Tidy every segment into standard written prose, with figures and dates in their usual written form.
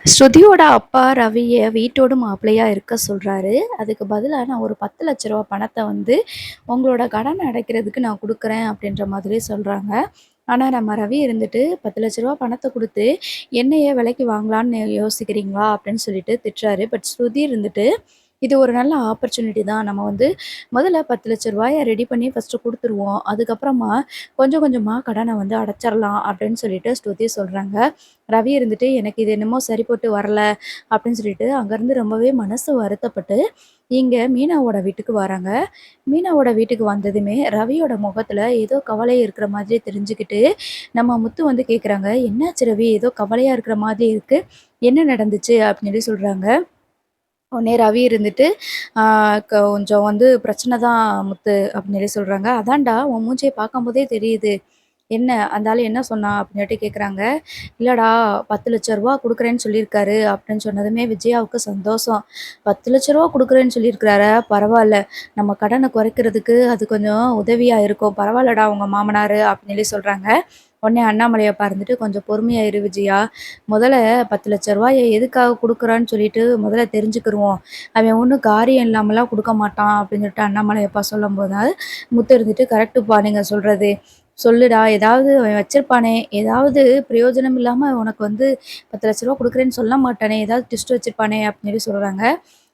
ஸ்ருதியோட அப்பா ரவிய வீட்டோட மாப்பிள்ளையா இருக்க சொல்றாரு. அதுக்கு பதிலா நான் ஒரு ரூ. 10,00,000 பணத்த வந்து உங்களோட கடன அடைக்கிறதுக்கு நான் குடுக்குறேன் அப்படின்ற மாதிரி சொல்றாங்க. ஆனா நம்ம ரவி இருந்துட்டு ரூ. 10,00,000 பணத்த குடுத்து என்னைய விலைக்கு வாங்கலான்னு யோசிக்கிறீங்களா? அப்படின்னு சொல்லிட்டு திட்டுறாரு. பட் ஸ்ருதி இருந்துட்டு இது ஒரு நல்ல ஆப்பர்ச்சுனிட்டி தான். நம்ம வந்து முதல்ல ரூ. 10,00,000 ரெடி பண்ணி ஃபர்ஸ்ட்டு குடுத்துருவோம். அதுக்கப்புறமா கொஞ்சம் கொஞ்சமா கடன வந்து அடைச்சிரலாம் அப்படின்னு சொல்லிட்டு ஸ்ருதி சொல்றாங்க. ரவி இருந்துட்டு எனக்கு இது என்னமோ சரிப்பட்டு வரல அப்படின்னு சொல்லிட்டு அங்கேருந்து ரொம்பவே மனசு வருத்தப்பட்டு இங்க மீனாவோட வீட்டுக்கு வராங்க. மீனாவோட வீட்டுக்கு வந்ததுமே ரவியோட முகத்துல ஏதோ கவலை இருக்கிற மாதிரி தெரிஞ்சுக்கிட்டு, நம்ம முத்து வந்து கேட்குறாங்க, "என்னாச்சு ரவி? ஏதோ கவலையா இருக்கிற மாதிரி இருக்கு. என்ன நடந்துச்சு?" அப்படின்னு சொல்லி சொல்றாங்க. உடனே ரவி இருந்துட்டு, "ஆ கொஞ்சம் வந்து பிரச்சனை தான் முத்து" அப்படின்னு சொல்லி சொல்றாங்க. "அதான்டா உன் மூஞ்சிய பார்க்கும்போதே தெரியுது. என்ன அந்த ஆளு என்ன சொன்னான்?" அப்படின்னுட்டு கேட்குறாங்க. "இல்லடா ரூ. 10,00,000 குடுக்குறேன்னு சொல்லியிருக்காரு" அப்படின்னு சொன்னதுமே விஜயாவுக்கு சந்தோஷம். ரூ. 10,00,000 குடுக்குறேன்னு சொல்லியிருக்கிறாரா? பரவால்ல. நம்ம கடன குறைக்கிறதுக்கு அது கொஞ்சம் உதவியா இருக்கும். பரவால்லடா உங்க மாமனாரு அப்படின்னு சொல்லி சொல்றாங்க. உடனே அண்ணாமலை அப்பா இருந்துட்டு, "கொஞ்சம் பொறுமையா இரு விஜயா. முதல்ல ரூ. 10,00,000 எதுக்காக குடுக்குறான்னு சொல்லிட்டு முதல்ல தெரிஞ்சுக்கிருவோம். அவன் ஒண்ணும் காரியம் இல்லாமலாம் குடுக்க மாட்டான்" அப்படின்னு சொல்லிட்டு அண்ணாமலை அப்பா சொல்லும்போது, முத்து இருந்துட்டு, "கரெக்ட்டுப்பா நீங்க சொல்றது. சொல்லுடா ஏதாவது அவன் வச்சிருப்பானே, ஏதாவது பிரயோஜனம் இல்லாம உனக்கு வந்து ரூ. 10,00,000 குடுக்குறேன்னு சொல்ல மாட்டானே, ஏதாவது ட்விஸ்ட் வச்சிருப்பானே" அப்படின்னு சொல்லி சொல்றாங்க.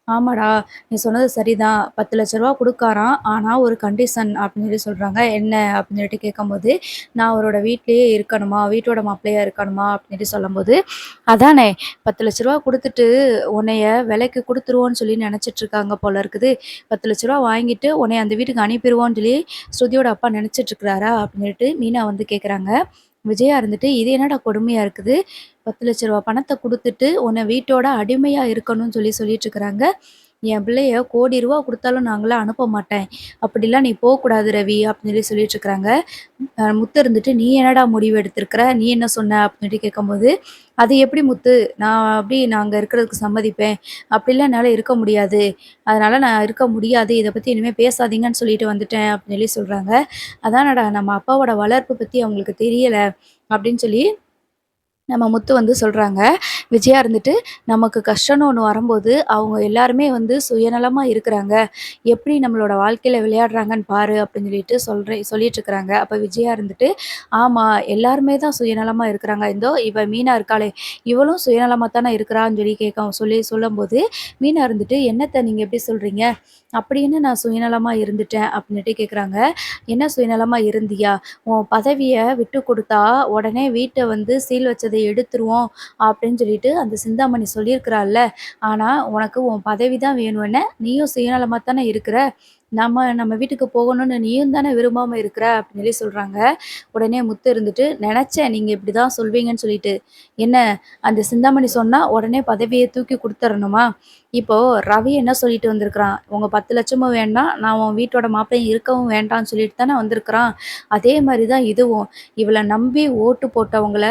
"ஆமாடா, நீ சொன்னது சரிதான். ரூ. 10,00,000 குடுக்காராம். ஆனா ஒரு கண்டிஷன்" அப்படின்னு சொல்லி சொல்றாங்க. "என்ன?" அப்படின்னு சொல்லிட்டு கேட்கும்போது, "நான் அவரோட வீட்லயே இருக்கணுமா, வீட்டோட மாப்பிள்ளையா இருக்கணுமா" அப்படின்னு சொல்லி சொல்லும்போது, "அதானே ரூ. 10,00,000 குடுத்துட்டு உன்னைய விலைக்கு குடுத்துருவோன்னு சொல்லி நெனச்சிட்டு இருக்காங்க போல இருக்குது. ரூ. 10,00,000 வாங்கிட்டு உன்னைய அந்த வீட்டுக்கு அனுப்பிருவோன்னு சொல்லி ஸ்ருதியோட அப்பா நெனச்சிட்டு இருக்கிறாரா?" அப்படின்னு சொல்லிட்டு மீனா வந்து கேட்குறாங்க. விஜயா இருந்துட்டு, "இது என்னடா கொடுமையா இருக்குது. ரூ. 10,00,000 பணத்த குடுத்துட்டு, உன்ன வீட்டோட அடிமையா இருக்கணும்னு சொல்லி சொல்லிட்டுருக்காங்க. என் பிள்ளைய ரூ. 1,00,00,000 குடுத்தாலும் நான்லாம் அனுப்ப மாட்டேன். அப்படிலாம் நீ போக்கூடாது ரவி" அப்படின்னு சொல்லி சொல்லிட்டுருக்காங்க. முத்து இருந்துட்டு, "நீ என்னடா முடிவு எடுத்திருக்கிற? நீ என்ன சொன்ன?" அப்படின்னு கேட்கும்போது, "அது எப்படி முத்து? நான் அங்க இருக்கிறதுக்கு சம்மதிப்பேன். அப்படிலாம் என்னால இருக்க முடியாது. அதனால நான் இருக்க முடியாது. இத பத்தி இனிமே பேசாதீங்கன்னு சொல்லிட்டு வந்துட்டேன்" அப்படின்னு சொல்லி சொல்றாங்க. "அதானடா நம்ம அப்பாவோட வளர்ப்பு பத்தி அவங்களுக்கு தெரியல" அப்படின்னு சொல்லி நம்ம முத்து வந்து சொல்றாங்க. விஜயா இருந்துட்டு, "நமக்கு கஷ்டம்னு ஒண்ணு வரும்போது, அவங்க எல்லாருமே வந்து சுயநலமா இருக்கிறாங்க. எப்படி நம்மளோட வாழ்க்கையில விளையாடுறாங்கன்னு பாரு" அப்படின்னு சொல்லிட்டுருக்காங்க. அப்ப விஜயா இருந்துட்டு, "ஆமா, எல்லாருமே தான் சுயநலமா இருக்கிறாங்க. இந்தோ இவ மீனா இருக்காளே, இவளும் சுயநலமா தானே இருக்கிறான்னு" சொல்லும்போது, மீனா இருந்துட்டு, "என்னத்த நீங்க இப்படி சொல்றீங்க? அப்படி என்ன நான் சுயநலமா இருந்துட்டேன்?" அப்படின்னுட்டு கேட்குறாங்க. "என்ன சுயநலமா இருந்தியா? உன் பதவிய விட்டு குடுத்தா, உடனே வீட்ட வந்து சீல் வச்சத எடுத்துருவோம்" அப்படின்னு சொல்லிட்டு அந்த சிந்தாமணி சொல்லியிருக்கிறாள்ல. ஆனா, உனக்கு உன் பதவி தான் வேணும் என்ன? நீயும் சுயநலமா தானே இருக்கிற. நம்ம வீட்டுக்கு போகணும்னு நீயும் தானே விரும்பாம இருக்கிற அப்படின்னு சொல்லி சொல்றாங்க. உடனே முத்து இருந்துட்டு, "நெனச்சேன் நீங்க இப்படிதான் சொல்வீங்கன்னு சொல்லிட்டு. என்ன அந்த சிந்தாமணி சொன்னா உடனே பதவிய தூக்கி குடுத்துறணுமா? இப்போ ரவி என்ன சொல்லிட்டு வந்திருக்கிறான்? உங்க 10,00,000ம் வேண்டாம், நான் உன் வீட்டோட மாப்பிள்ளையும் இருக்கவும் வேண்டாம்னு சொல்லிட்டு தானே வந்திருக்கிறான். அதே மாரி தான் இதுவும். இவள நம்பி ஓட்டு போட்டவங்கள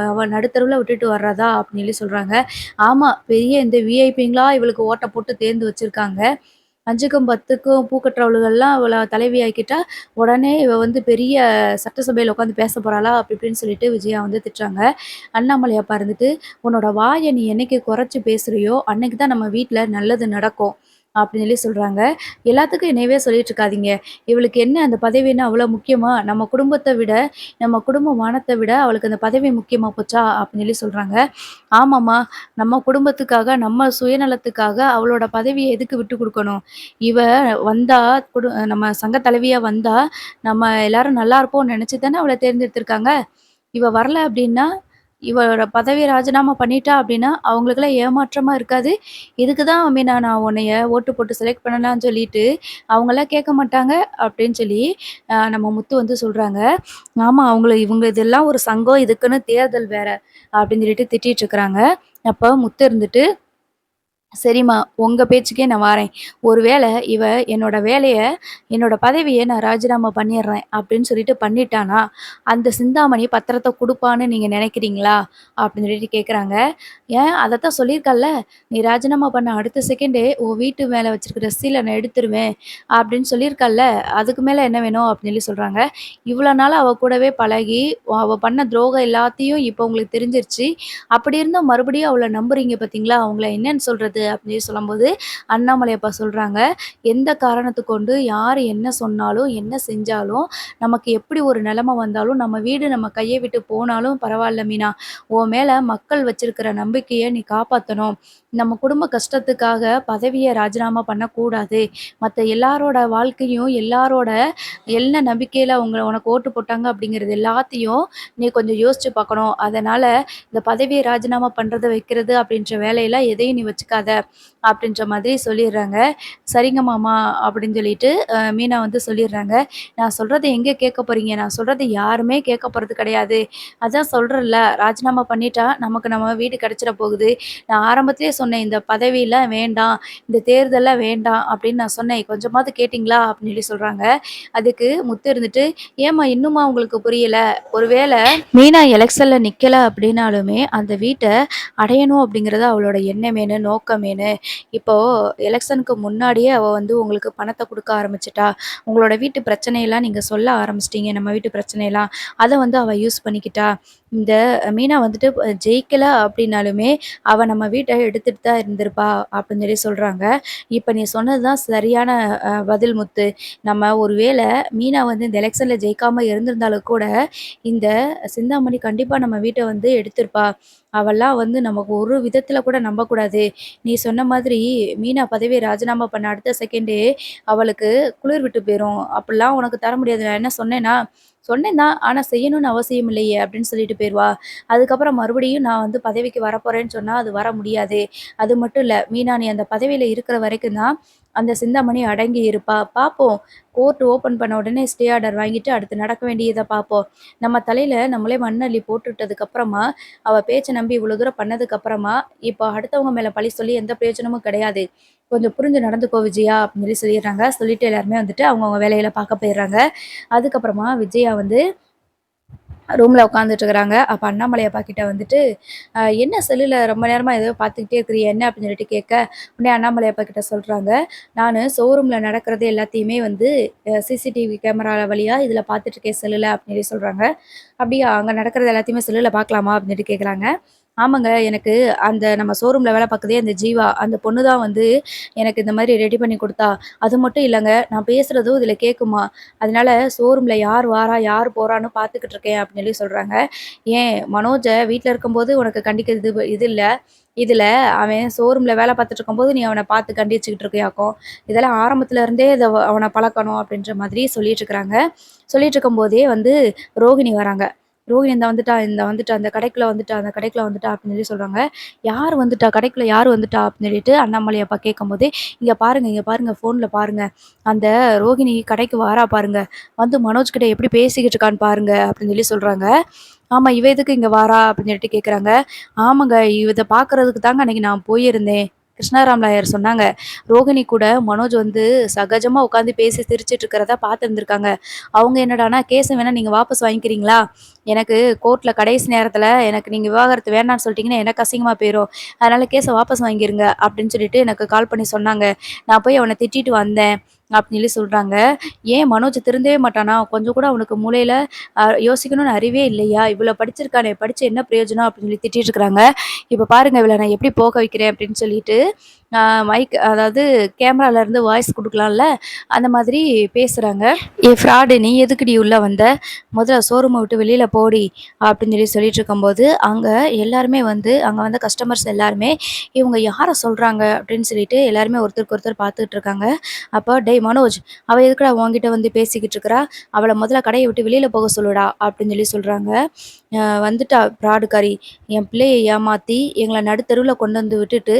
அவ நடுத்தெருவுல விட்டுட்டு வர்றதா?" அப்படின்னு சொல்லி சொல்றாங்க. ஆமா, பெரிய இந்த விஐபிங்களா இவளுக்கு ஓட்ட போட்டு தேர்ந்து வச்சிருக்காங்க. 5க்கும் 10க்கும் பூ கட்டுறவளுகள்லாம் அவள தலைவி ஆக்கிட்டா, உடனே இவ வந்து பெரிய சட்டசபையில உட்காந்து பேச போறாளா? அப்படி இப்படின்னு சொல்லிட்டு விஜயா வந்து திட்டுறாங்க. அண்ணாமலை அப்பா இருந்துட்டு, "உன்னோட வாய நீ என்னைக்கு குறைச்சு பேசுறியோ, அன்னைக்கு தான் நம்ம வீட்ல நல்லது நடக்கும்" அப்படின்னு சொல்லி சொல்றாங்க. "எல்லாத்துக்கும் என்னையவே சொல்லிட்டு இருக்காதீங்க. இவளுக்கு என்ன அந்த பதவி என்ன அவ்வளோ முக்கியமா? நம்ம குடும்பத்த விட, நம்ம குடும்ப மானத்த விட அவளுக்கு அந்த பதவி முக்கியமா போச்சா?" அப்படின்னு சொல்லி சொல்றாங்க. "ஆமாம்மா, நம்ம குடும்பத்துக்காக, நம்ம சுயநலத்துக்காக அவளோட பதவிய எதுக்கு விட்டு குடுக்கணும்? இவ வந்தா நம்ம சங்க தலைவியா வந்தா, நம்ம எல்லாரும் நல்லா இருப்போம்னு நெனச்சு தானே அவள தேர்ந்தெடுத்திருக்காங்க. இவ வரல அப்டின்னா, இவளோட பதவிய ராஜினாமா பண்ணிட்டா அப்டின்னா, அவங்களுக்கெல்லாம் ஏமாற்றமா இருக்காது. இதுக்கு தான் மீனா நான் உன்னைய ஓட்டு போட்டு செலக்ட் பண்ணலான்னு சொல்லிட்டு, அவங்கலாம் கேட்க மாட்டாங்க அப்டின்னு சொல்லி, நம்ம முத்து வந்து சொல்றாங்க. ஆமா, இவங்க இதெல்லாம் ஒரு சங்கம், இதுக்குன்னு தேர்தல் வேற அப்டின்னு சொல்லிட்டு திட்டிட்டு இருக்கிறாங்க. அப்ப முத்து இருந்துட்டு சரிம்மா, உங்க பேச்சுக்கே நான் வாரேன். ஒருவேள இவ என்னோட வேலைய, என்னோட பதவிய நான் ராஜினாமா பண்ணிர்றேன் அப்படின்னு சொல்லிட்டு பண்ணிட்டான்னா, அந்த சிந்தாமணி பத்திரத்த குடுப்பான்னு நீங்க நெனைக்கிறீங்களா? அப்படின்னு சொல்லிட்டு கேட்குறாங்க. ஏன் அதத்தான் சொல்லியிருக்கால்ல, "நீ ராஜினாமா பண்ண அடுத்த செகண்டே உன் வீட்டு மேல வச்சிருக்கிற சீல நான் எடுத்துருவேன்" அப்படின்னு சொல்லியிருக்கால்ல. அதுக்கு மேல என்ன வேணும்? அப்படின்னு சொல்லி சொல்றாங்க. இவ்வளோ நாளா அவ கூடவே பழகி, அவ பண்ண துரோகம் எல்லாத்தையும் இப்ப உங்களுக்கு தெரிஞ்சிருச்சு. அப்படி இருந்தும் மறுபடியும் அவள நம்புறீங்க பார்த்தீங்களா? அவங்கள என்னன்னு சொல்றது? அப்படின்னு சொல்லும்போது, அண்ணாமலை அப்பா சொல்றாங்க, "எந்த காரணத்த கொண்டு யார் என்ன சொன்னாலும், என்ன செஞ்சாலும், நமக்கு எப்படி ஒரு நிலைமை வந்தாலும், நம்ம வீடு நம்ம கைய விட்டு போனாலும் பரவால்ல மீனா. உன் மேல மக்கள் வச்சிருக்கிற நம்பிக்கைய நீ காப்பாத்தணும். நம்ம குடும்ப கஷ்டத்துக்காக பதவிய ராஜினாமா பண்ணக்கூடாது. மத்த எல்லாரோட வாழ்க்கையும், எல்லாரோட என்ன நம்பிக்கையில உனக்கு ஓட்டு போட்டாங்க அப்படிங்கிறது எல்லாத்தையும் நீ கொஞ்சம் யோசிச்சு பார்க்கணும். அதனால இந்த பதவிய ராஜினாமா பண்றது, வைக்கிறது அப்படின்ற வேலையெல்லாம் எதையும் நீ வச்சுக்காத." அப்படின்ற மாதிரி சொல்லிடுறாங்க. "சரிங்க மாமா" அப்படின்னு சொல்லிட்டு மீனா வந்து சொல்லிடுறாங்க. "நான் சொல்றத எங்க கேட்க போறீங்க? நான் சொல்றத யாருமே கேட்க போறது கிடையாது. அதான் சொல்றேன்ல, ராஜினாமா பண்ணிட்டா நமக்கு நம்ம வீடு கிடைச்சிட போகுது. நான் ஆரம்பத்திலேயே சொன்னேன், இந்த பதவிலாம் வேண்டாம், இந்த தேர்தல்லாம் வேண்டாம் அப்படின்னு நான் சொன்னேன். கொஞ்சமாவது கேட்டீங்களா?" அப்படின்னு சொல்லி சொல்றாங்க. அதுக்கு முத்து இருந்துட்டு, "ஏம்மா இன்னுமா உங்களுக்கு புரியல? ஒருவேள மீனா எலக்ஷன்ல நிக்கல அப்படின்னாலுமே, அந்த வீட்ட அடையணும் அப்படிங்கிறது அவளோட எண்ணமேன்னு, நோக்கமேன்னு. இப்போ எலக்ஷனுக்கு முன்னாடியே அவ வந்து உங்களுக்கு பணத்த குடுக்க ஆரம்பிச்சுட்டா. உங்களோட வீட்டு பிரச்சனையெல்லாம் நீங்க சொல்ல ஆரம்பிச்சுட்டீங்க. நம்ம வீட்டு பிரச்சனையெல்லாம். அத வந்து அவ யூஸ் பண்ணிக்கிட்டா. இந்த மீனா வந்துட்டு ஜெயிக்கல அப்டின்னாலுமே, அவ நம்ம வீட்ட எடுத்துட்டு தான் இருந்திருப்பா அப்டின்னு சொல்லி சொல்றாங்க. இப்ப நீ சொன்னது தான் சரியான பதில் முத்து. நம்ம ஒரு வேள மீனா வந்து இந்த எலக்ஷன்ல ஜெயிக்காம இருந்திருந்தாலும் கூட, இந்த சிந்தாமணி கண்டிப்பா நம்ம வீட்ட வந்து எடுத்திருப்பா. அவள்லாம் வந்து நமக்கு ஒரு விதத்தில கூட நம்பக்கூடாது. நீ சொன்ன மாதிரி மீனா பதவிய ராஜினாமா பண்ண அடுத்த செகண்டே அவளுக்கு குளிர் விட்டு போயிரும். "அப்படிலாம் உனக்கு தர முடியாது. நான் என்ன சொன்னேனா? சொன்னேன் தான். ஆனா செய்யணும்னு அவசியம் இல்லையே!" அப்படின்னு சொல்லிட்டு போயிருவா. அதுக்கப்புறம் மறுபடியும் நான் வந்து பதவிக்கு வரப்போறேன்னு சொன்னா, அது வர முடியாது. அது மட்டும் இல்ல, மீனா நீ அந்த பதவியில இருக்கிற வரைக்கும் தான் அந்த சிந்தாமணி அடங்கி இருப்பா. பார்ப்போம். கோர்ட் ஓப்பன் பண்ண உடனே ஸ்டே ஆர்டர் வாங்கிட்டு அடுத்து நடக்க வேண்டியத பார்ப்போம். நம்ம தலையில நம்மளே மண்ண அள்ளி போட்டுட்டதுக்கு அப்புறமா, அவ பேச்ச நம்பி இவ்வளோ தூரம் பண்ணதுக்கு அப்புறமா, இப்போ அடுத்தவங்க மேல பழி சொல்லி எந்த பிரயோஜனமும் கிடையாது. கொஞ்சம் புரிஞ்சு நடந்துக்கோ விஜயா அப்படின்னு சொல்லி சொல்லிடுறாங்க. சொல்லிட்டு எல்லாருமே வந்துட்டு அவங்கவங்க வேலைகள பார்க்க போயிடுறாங்க. அதுக்கப்புறமா விஜயா வந்து ரூம்ல உட்காந்துட்டு இருக்கிறாங்க. அப்ப அண்ணாமலை அப்பா கிட்ட வந்துட்டு, என்ன செல்லுல ரொம்ப நேரமா ஏதோ பார்த்துக்கிட்டே இருக்கிறியே என்ன?" அப்படின்னு சொல்லிட்டு கேட்க, உடனே அண்ணாமலை அப்பா கிட்ட சொல்றாங்க, "நானு ஷோரூம்ல நடக்கிறது எல்லாத்தையுமே வந்து சிசிடிவி கேமரா வழியா இதில பார்த்துட்டுருக்கேன் செல்லுல" அப்படின்னு சொல்லி சொல்றாங்க. "அப்படியா? அங்க நடக்கிறது எல்லாத்தையுமே செல்லுல பார்க்கலாமா?" அப்படின்னு சொல்லிட்டு கேட்குறாங்க. "ஆமாங்க. எனக்கு அந்த நம்ம ஷோரூம்ல வேலை பார்க்குதே அந்த ஜீவா, அந்த பொண்ணு தான் வந்து எனக்கு இந்த மாரி ரெடி பண்ணி குடுத்தா. அது மட்டும் இல்லங்க, நான் பேசுறதும் இதில கேட்குமா. அதனால ஷோரூம்ல யார் வாரா, யார் போறான்னு பார்த்துக்கிட்டு இருக்கேன்" அப்படின்னு சொல்லி சொல்றாங்க. "ஏன் மனோஜ வீட்ல இருக்கும்போது உனக்கு கண்டிக்கிறது இது இல்ல. இதுல அவன் ஷோரூம்ல வேலை பார்த்துட்டு இருக்கும்போது நீ அவன பார்த்து கண்டிச்சுக்கிட்டு இருக்கியாக்கும். இதெல்லாம் ஆரம்பத்துல இருந்தே அவன பழக்கணும்" அப்படின்ற மாதிரி சொல்லிட்டு இருக்கிறாங்க. சொல்லிட்டு இருக்கும்போதே வந்து ரோகிணி வராங்க. ரோகிணி "இந்தா வந்துட்டா, இந்தா வந்துட்டா, அந்த கடைக்குள்ள வந்துட்டா, அந்த கடைக்குள்ள வந்துட்டா" அப்படின்னு சொல்லி சொல்றாங்க. "யார் வந்துட்டா? கடைக்குள்ள யார் வந்துட்டா?" அப்படின்னு சொல்லிட்டு அண்ணாமலை அப்பா கேட்கும்போது, இங்க பாருங்க ஃபோன்ல பாருங்க. அந்த ரோகிணி கடைக்கு வாரா பாருங்க. வந்து மனோஜ் கிட்ட எப்படி பேசிக்கிட்டு இருக்கான்னு பாருங்க" அப்படின்னு சொல்லி சொல்றாங்க. "ஆமா, இவ எதுக்கு இங்க வாரா?" அப்படின்னு சொல்லிட்டு கேட்குறாங்க. "ஆமாங்க, இத பார்க்கறதுக்கு தாங்க அன்னைக்கு நான் போயிருந்தேன்." கிருஷ்ணாராம் நாயர் சொன்னாங்க. "ரோகிணி கூட மனோஜ் வந்து சகஜமா உட்காந்து பேசி சிரிச்சுட்டு இருக்கிறத பார்த்துருந்துருக்காங்க. அவங்க என்னடான்னா, கேஸ வேணா நீங்க வாபஸ் வாங்கிக்கிறீங்களா? எனக்கு கோர்ட்ல கடைசி நேரத்தில எனக்கு நீங்க விவாகரத்து வேணான்னு சொல்லிட்டீங்கன்னா, எனக்கு அசிங்கமா போயிரும். அதனால கேஸ வாபஸ் வாங்கிருங்க" அப்படின்னு சொல்லிட்டு எனக்கு கால் பண்ணி சொன்னாங்க. நான் போய் அவன திட்டிட்டு வந்தேன் அப்படின்னு சொல்லி சொல்றாங்க. "ஏன் மனோஜ் திருந்தவே மாட்டானா? கொஞ்சம் கூட அவனுக்கு மூளையில யோசிக்கணும்னு அறிவே இல்லையா? இவ்வளோ படிச்சிருக்கானே, படிச்சு என்ன பிரயோஜனம்?" அப்படின்னு சொல்லி திட்டிட்டு இருக்காங்க. "இப்ப பாருங்க இவள நான் எப்படி போக வைக்கிறேன்" அப்படின்னு சொல்லிட்டு, அ மைக் அதாவது கேமரால இருந்து வாய்ஸ் குடுக்கலாம்ல, அந்த மாதிரி பேசுறாங்க. ஃப்ராடு நீ எதுக்குடி உள்ள வந்த? முதல்ல ஷோரூம விட்டு வெளியில போடி" அப்படின்னு சொல்லி சொல்லிட்டு இருக்கும்போது, அங்க எல்லாருமே வந்து அங்க வந்த கஸ்டமர்ஸ் எல்லாருமே, இவங்க யார சொல்றாங்க அப்படின்னு சொல்லிட்டு எல்லாருமே ஒருத்தருக்கு ஒருத்தர் பார்த்துட்டு இருக்காங்க. அப்ப "டேய் மனோஜ், அவ எதுக்குடா உன்கிட்ட வந்து பேசிக்கிட்டு இருக்கிறா? அவள முதல்ல கடைய விட்டு வெளியில போக சொல்லுடா" அப்படின்னு சொல்லி சொல்றாங்க. வந்துட்டா ஃப்ராடுக்காரி. என் பிள்ளைய ஏமாத்தி எங்கள நடுத்தெருவுல கொண்டு வந்து விட்டுட்டு,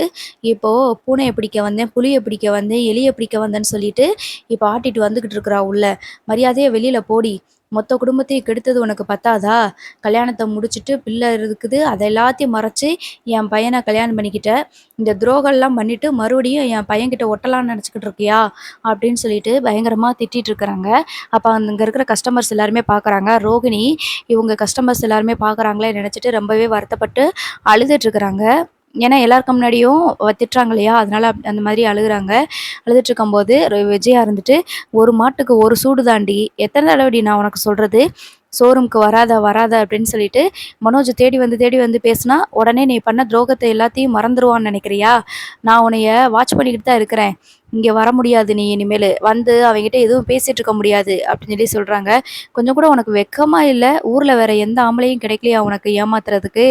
இப்போ பூனைய பிடிக்க வந்தேன், புலிய பிடிக்க வந்தேன், எலிய பிடிக்க வந்தேன்னு சொல்லிட்டு, இப்போ ஆட்டிட்டு வந்துகிட்டு இருக்கிறா உள்ள. மரியாதையா வெளியில போடி. மொத்த குடும்பத்தையும் கெடுத்தது உனக்கு பத்தாதா? கல்யாணத்த முடிச்சுட்டு பிள்ளை இருக்குது. அத எல்லாத்தையும் மறைச்சு என் பையன கல்யாணம் பண்ணிக்கிட்ட. இந்த துரோகம்லாம் பண்ணிட்டு மறுபடியும் என் பையன்கிட்ட ஒட்டலாம்னு நெனச்சுக்கிட்டு இருக்கியா? அப்படின்னு சொல்லிட்டு பயங்கரமா திட்டிட்டு இருக்கிறாங்க. அப்ப அங்க இருக்கிற கஸ்டமர்ஸ் எல்லாருமே பார்க்குறாங்க. ரோகிணி இவங்க கஸ்டமர்ஸ் எல்லாருமே பார்க்குறாங்களே நெனச்சுட்டு ரொம்பவே வருத்தப்பட்டு அழுதுட்டு இருக்கிறாங்க. ஏன்னா எல்லாருக்கு முன்னாடியும் திட்டுறாங்க இல்லையா? அதனால அந்த மாதிரி அழுகுறாங்க. அழுதுட்டு இருக்கும்போது விஜயா இருந்துட்டு, "ஒரு மாட்டுக்கு ஒரு சூடு தாண்டி. எத்தன தடவடி நான் உனக்கு சொல்றது? ஷோரூம்க்கு வராத, வராத" அப்படின்னு சொல்லிட்டு மனோஜ் தேடி வந்து பேசுனா, "உடனே நீ பண்ண துரோகத்த எல்லாத்தையும் மறந்துருவான்னு நெனைக்கிறியா? நான் உன்னைய வாட்ச் பண்ணிக்கிட்டு தான் இருக்கிறேன். இங்க வர முடியாது நீ இனிமேலு. வந்து அவன்கிட்ட எதுவும் பேசிட்டு இருக்க முடியாது" அப்படின்னு சொல்லி சொல்றாங்க. "கொஞ்சம் கூட உனக்கு வெட்கமா இல்ல? ஊர்ல வேற எந்த ஆம்பளையும் கிடைக்கலையா உனக்கு ஏமாத்துறதுக்கு?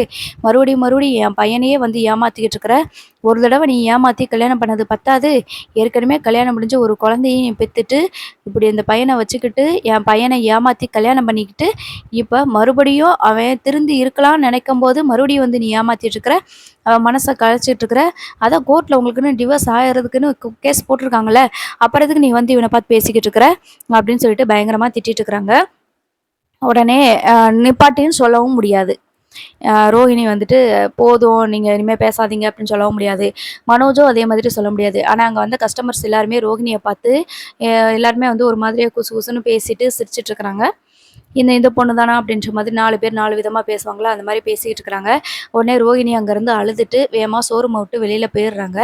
மறுபடியும் என் பையனையே வந்து ஏமாத்திக்கிட்டு இருக்கிற. ஒரு தடவ நீ ஏமாத்தி கல்யாணம் பண்ணது பத்தாது, ஏற்கனவே கல்யாணம் முடிஞ்சு ஒரு குழந்தையும் நீ பெத்துட்டு, இப்படி இந்த பையன வச்சுக்கிட்டு, என் பையன ஏமாத்தி கல்யாணம் பண்ணிக்கிட்டு, இப்ப மறுபடியும் அவன் திருந்தி இருக்கலாம்னு நெனைக்கும்போது, மறுபடியும் வந்து நீ ஏமாத்திட்டு இருக்கிற. அவன் மனச கலைச்சிட்டு இருக்கிற. அதான் கோர்ட்ல உங்களுக்குன்னு டிவோர்ஸ் ஆயிறதுக்குன்னு கேஸ் போட்டுருக்காங்கல்ல. அப்புறம் எதுக்கு நீ வந்து இவன பார்த்து பேசிக்கிட்டு இருக்கிற?" அப்படின்னு சொல்லிட்டு பயங்கரமா திட்டிட்டு இருக்கிறாங்க. உடனே நிப்பாட்டின்னு சொல்லவும் முடியாது. ரோஹிணி வந்துட்டு, "போதும், நீங்க இனிமே பேசாதீங்க" அப்படின்னு சொல்லவும் முடியாது. மனோஜும் அதே மாதிரி சொல்ல முடியாது. ஆனா அங்க வந்த கஸ்டமர்ஸ் எல்லாருமே ரோகிணிய பார்த்து, எ எல்லாருமே வந்து ஒரு மாதிரியா குசு குசுன்னு பேசிட்டு சிரிச்சுட்டு இருக்கிறாங்க. இந்த இந்த பொண்ணு தானா அப்படின்ற மாதிரி 4 பேர் 4 விதமா பேசுவாங்கல்ல, அந்த மாரி பேசிட்டு இருக்கிறாங்க. உடனே ரோகிணி அங்கேருந்து அழுதுட்டு வேகமா ஷோரூம விட்டு வெளியில போயிடுறாங்க.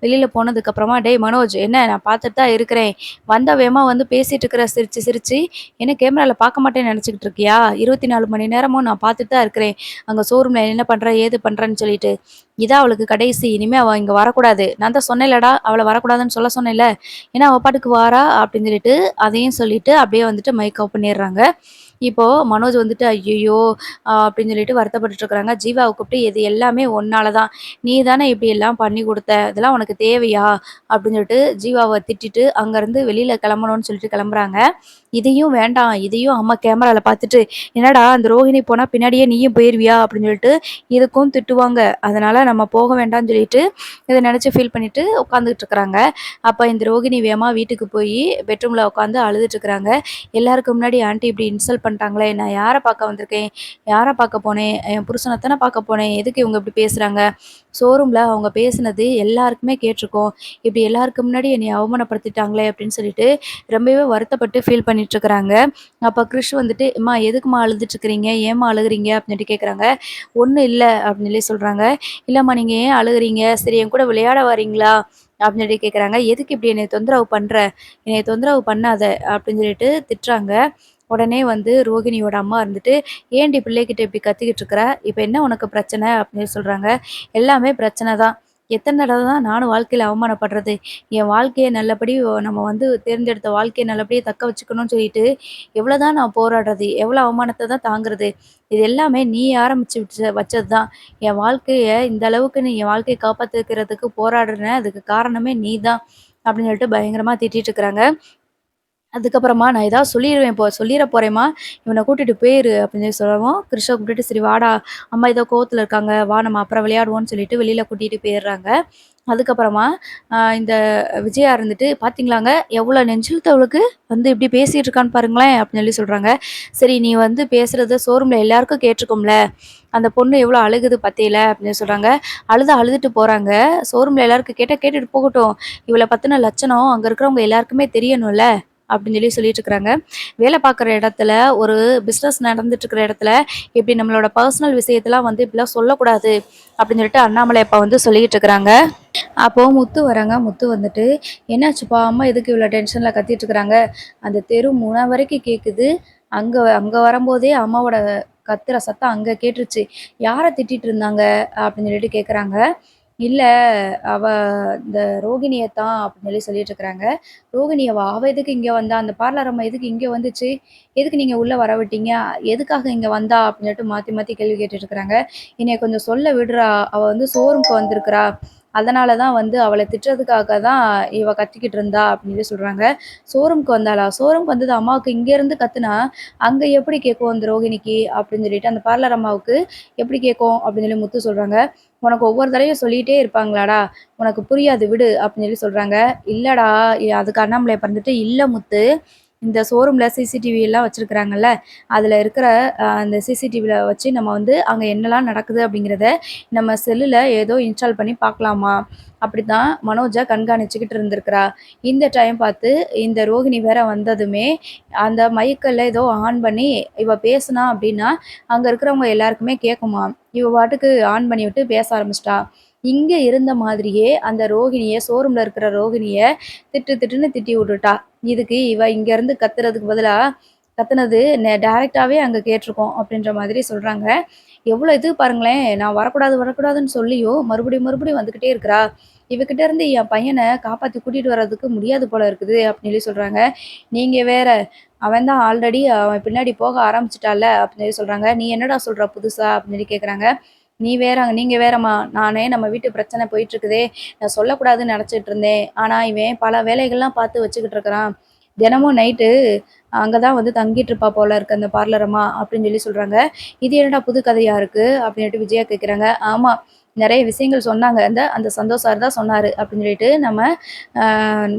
வெளியில போனதுக்கப்புறமா, "டேய் மனோஜ், என்ன நான் பார்த்துட்டு தான் இருக்கிறேன். வந்தா வேகமா வந்து பேசிட்டு இருக்கிற சிரிச்சு சிரிச்சு. என்ன கேமரால பார்க்க மாட்டேன்னு நெனச்சுக்கிட்டு இருக்கியா? 24 மணி நேரமும் நான் பார்த்துட்டு தான் இருக்கிறேன். அங்க ஷோரூம்ல என்ன பண்ற, ஏது பண்றன்னு சொல்லிட்டு. இதான் அவளுக்கு கடைசி. இனிமே அவ இங்க வரக்கூடாது. நான் தான் சொன்னேன்லடா, அவள வரக்கூடாதுன்னு சொல்ல சொன்னேன்ல. ஏன்னா அவ பாட்டுக்கு வாரா" அப்படின்னு சொல்லிட்டு அதையும் சொல்லிட்டு அப்படியே வந்துட்டு மைக் ஆஃப் பண்ணிடுறாங்க. இப்போ மனோஜ் வந்துட்டு, "ஐய்யய்யோ!" அப்படின்னு சொல்லிட்டு வருத்தப்பட்டுட்டு இருக்கிறாங்க. ஜீவாவ கூப்பிட்டு, "இது எல்லாமே உன்னால தான். நீ தானே இப்படியெல்லாம் பண்ணி குடுத்த. இதெல்லாம் உனக்கு தேவையா?" அப்படின்னு சொல்லிட்டு ஜீவாவ திட்டிட்டு அங்கருந்து வெளியில கிளம்பணும்னு சொல்லிட்டு கிளம்புறாங்க. இதையும் வேண்டாம், இதையும் அம்மா கேமரால பார்த்துட்டு, "என்னடா அந்த ரோஹிணி போனா பின்னாடியே நீயும் போயிருவியா?" அப்படின்னு சொல்லிட்டு இதுக்கும் திட்டுவாங்க. அதனால நம்ம போக வேண்டாம்னு சொல்லிட்டு, இத நெனச்சு ஃபீல் பண்ணிட்டு உட்காந்துட்டு இருக்கிறாங்க. அப்ப இந்த ரோகிணி வேகமா வீட்டுக்கு போயி பெட்ரூம்ல உட்காந்து அழுதுட்டு இருக்கிறாங்க. எல்லாருக்கும் முன்னாடி ஆன்டி இப்படி இன்சல்ட் பண்ணிட்டாங்களே! நான் யார பார்க்க வந்திருக்கேன்? யார பார்க்க போனேன்? என் புருஷன தானே பார்க்க போனேன். எதுக்கு இவங்க இப்படி பேசுறாங்க? ஷோரூம்ல அவங்க பேசினது எல்லாருக்குமே கேட்டுருக்கும். இப்படி எல்லாருக்கு முன்னாடி என்னைய அவமானப்படுத்திட்டாங்களே! அப்படின்னு சொல்லிட்டு ரொம்பவே வருத்தப்பட்டு ஃபீல் பண்ணிட்டு இருக்கிறாங்க. அப்ப கிரிஷ் வந்துட்டு, "எம்மா எதுக்கும்மா அழுதுட்டு இருக்கிறீங்க? ஏம்மா அழுகுறீங்க?" அப்படின்னு சொல்லிட்டு கேட்குறாங்க. "ஒண்ணும் இல்ல" அப்படின்னு சொல்லி சொல்றாங்க. "இல்லம்மா நீங்க ஏன் அழுகுறீங்க? சரி என் கூட விளையாட வரீங்களா?" அப்படின்னு சொல்லி கேட்குறாங்க. "எதுக்கு இப்படி என்னைய தொந்தரவு பண்ற? என்னைய தொந்தரவு பண்ணாத" அப்படின்னு சொல்லிட்டு திட்டுறாங்க. உடனே வந்து ரோகிணியோட அம்மா இருந்துட்டு, "ஏன்டி பிள்ளைகிட்ட இப்படி கத்திக்கிட்டு இருக்கிற? இப்ப என்ன உனக்கு பிரச்சனை?" அப்படின்னு சொல்றாங்க. "எல்லாமே பிரச்சனை தான். எத்தன தடவ தான் நானும் வாழ்க்கையில அவமானப்படுறது? என் வாழ்க்கைய நல்லபடி நம்ம வந்து தேர்ந்தெடுத்த வாழ்க்கைய நல்லபடியா தக்க வச்சுக்கணும்னு சொல்லிட்டு, எவ்வளோ தான் நான் போராடுறது? எவ்வளோ அவமானத்த தான் தாங்குறது? இது எல்லாமே நீ ஆரம்பிச்சு வச்சது தான். என் வாழ்க்கைய இந்த அளவுக்கு நீ என் வாழ்க்கைய காப்பாத்திக்கிறதுக்கு போராடுறேன். அதுக்கு காரணமே நீ தான்." அப்படின்னு சொல்லிட்டு பயங்கரமா திட்டிட்டு இருக்கிறாங்க. அதுக்கப்புறமா, "நான் ஏதாவது சொல்லிருவேன் இப்போ சொல்லிற போறேன்ம்மா. இவன கூட்டிட்டு போயிரு" அப்படின்னு சொல்லி சொல்லவும், கிருஷ்ண கூப்பிட்டுட்டு, "சரி வாடா, அம்மா ஏதோ கோவத்துல இருக்காங்க. வா நம்ம அப்புறம் விளையாடுவோம்ன்னு" சொல்லிட்டு வெளியில கூட்டிட்டு போயிடுறாங்க. அதுக்கப்புறமா இந்த விஜயா இருந்துட்டு, "பாத்தீங்களாங்க, எவ்வளோ நெஞ்சிழுத்தவளுக்கு வந்து இப்படி பேசிட்டு இருக்கான்னு பாருங்களேன்" அப்படின்னு சொல்லி சொல்றாங்க. "சரி நீ வந்து பேசுறத ஷோரூம்ல எல்லாருக்கும் கேட்டுருக்கும்ல. அந்த பொண்ணு எவ்வளோ அழுகுது பாத்தீல" அப்படின்னு சொல்றாங்க. அழுதுட்டு போறாங்க. ஷோரூம்ல எல்லாருக்கும் கேட்டா கேட்டுட்டு போகட்டும். இவள பத்தின லட்சணம் அங்க இருக்கிறவங்க எல்லாருக்குமே தெரியணும்ல. அப்படின்னு சொல்லி சொல்லிட்டு இருக்கிறாங்க. வேலை பார்க்குற இடத்துல, ஒரு பிசினஸ் நடந்துட்டு இருக்கிற இடத்துல, இப்படி நம்மளோட பர்சனல் விஷயத்தலாம் வந்து இப்படிலாம் சொல்லக்கூடாது. அப்படின்னு சொல்லிட்டு அண்ணாமலை அப்பா வந்து சொல்லிட்டு இருக்கிறாங்க. அப்போ முத்து வராங்க. முத்து வந்துட்டு, "என்னாச்சுப்பா? அம்மா எதுக்கு இவ்வளோ டென்ஷன்ல கத்திட்டு இருக்கிறாங்க? அந்த தெரு முனை வரைக்கும் கேட்குது. அங்க அங்க வரும்போதே அம்மாவோட கத்துற சத்தம் அங்க கேட்டுருச்சு. யார திட்டிட்டு இருந்தாங்க?" அப்படின்னு சொல்லிட்டு கேட்குறாங்க. "இல்ல, அவ இந்த ரோகிணிய தான்" அப்படின்னு சொல்லி சொல்லிட்டு இருக்கிறாங்க. "ரோகிணியவா? அவ எதுக்கு இங்க வந்தா? அந்த பார்லர் அம்மா எதுக்கு இங்க வந்துச்சு? எதுக்கு நீங்க உள்ள வர விட்டீங்க? எதுக்காக இங்க வந்தா?" அப்படின்னு சொல்லிட்டு மாத்தி மாத்தி கேள்வி கேட்டுட்டு இருக்கிறாங்க. "என்னைய கொஞ்சம் சொல்ல விடுறா. அவ வந்து ஷோரூம்க்கு வந்திருக்கிறா. அதனால தான் வந்து அவள திட்டுறதுக்காக தான் இவ கத்திக்கிட்டு இருந்தா" அப்படின்னு சொல்லி சொல்றாங்க. "ஷோரூம்க்கு வந்தாளா? ஷோரூம்க்கு வந்தது அம்மாவுக்கு இங்கேருந்து கத்துனா, அங்க எப்படி கேட்கும் அந்த ரோகிணிக்கு?" அப்படின்னு சொல்லிட்டு, "அந்த பார்லர் அம்மாவுக்கு எப்படி கேட்கும்?" அப்படின்னு சொல்லி முத்து சொல்றாங்க. "உனக்கு ஒவ்வொரு தடவையும் சொல்லிட்டே இருப்பாங்களாடா? உனக்கு புரியாது விடு" அப்படின்னு சொல்லி சொல்றாங்க. "இல்லடா" அதுக்கு அண்ணாமலை வந்துட்டு, "இல்ல முத்து. இந்த ஷோரூமில் சிசிடிவிலாம் வச்சுருக்குறாங்கல்ல, அதில் இருக்கிற அந்த சிசிடிவில வச்சு நம்ம வந்து அங்கே என்னலாம் நடக்குது அப்படிங்கிறத நம்ம செல்லுல ஏதோ இன்ஸ்டால் பண்ணி பார்க்கலாமா? அப்படித்தான் மனோஜ கண்காணிச்சுக்கிட்டு இருந்திருக்கிறா. இந்த டைம் பார்த்து இந்த ரோகிணி வேற வந்ததுமே, அந்த மைக்கெல்லாம் ஏதோ ஆன் பண்ணி இவ பேசுனா அப்படின்னா, அங்க இருக்கிறவங்க எல்லாருக்குமே கேட்குமாம். இவ பாட்டுக்கு ஆன் பண்ணி விட்டு பேச ஆரம்பிச்சுட்டா. இங்க இருந்த மாதிரியே அந்த ரோகிணிய ஷோரூம்ல இருக்கிற ரோகிணிய திட்டுன்னு திட்டி விட்டுட்டா. இதுக்கு இவ இங்கேருந்து கத்துறதுக்கு பதிலா, கத்துனது டைரக்ட்டாவே அங்க கேட்டுருக்கோம் அப்படின்ற மாதிரி சொல்றாங்க. எவ்வளோ இது பாருங்களேன்! நான் வரக்கூடாதுன்னு சொல்லியும் மறுபடியும் வந்துகிட்டே இருக்கிறா. இவகிட்ட இருந்து என் பையன காப்பாத்தி கூட்டிட்டு வர்றதுக்கு முடியாது போல இருக்குது அப்படின்னு சொல்லி சொல்றாங்க. நீங்க வேற, அவன் தான் ஆல்ரெடி அவன் பின்னாடி போக ஆரம்பிச்சுட்டால்ல அப்படின்னு சொல்லி சொல்றாங்க. நீ என்னடா சொல்ற புதுசா அப்படின்னு சொல்லி கேட்குறாங்க. நீங்க வேறம்மா, நானே நம்ம வீட்டு பிரச்சனை போயிட்டுருக்குதே, நான் சொல்லக்கூடாதுன்னு நெனச்சிட்டு இருந்தேன். ஆனா இவன் பல வேலைகள்லாம் பார்த்து வச்சுக்கிட்டு இருக்கிறான். தினமும் நைட்டு அங்க தான் வந்து தங்கிட்டு இருப்பா போல இருக்கு அந்த பார்லர் அம்மா அப்படின்னு சொல்லி சொல்றாங்க. இது என்னடா புது கதையா இருக்கு? அப்படின்னுட்டு விஜயா கேட்குறாங்க. ஆமா. நெறைய விஷயங்கள் சொன்னாங்க. அந்த சந்தோஷ் சார் தான் சொன்னாரு அப்படின்னு சொல்லிட்டு நம்ம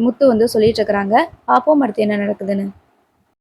முத்து வந்து சொல்லிட்டு இருக்கிறாங்க. பார்ப்போம் அடுத்து என்ன நடக்குதுன்னு.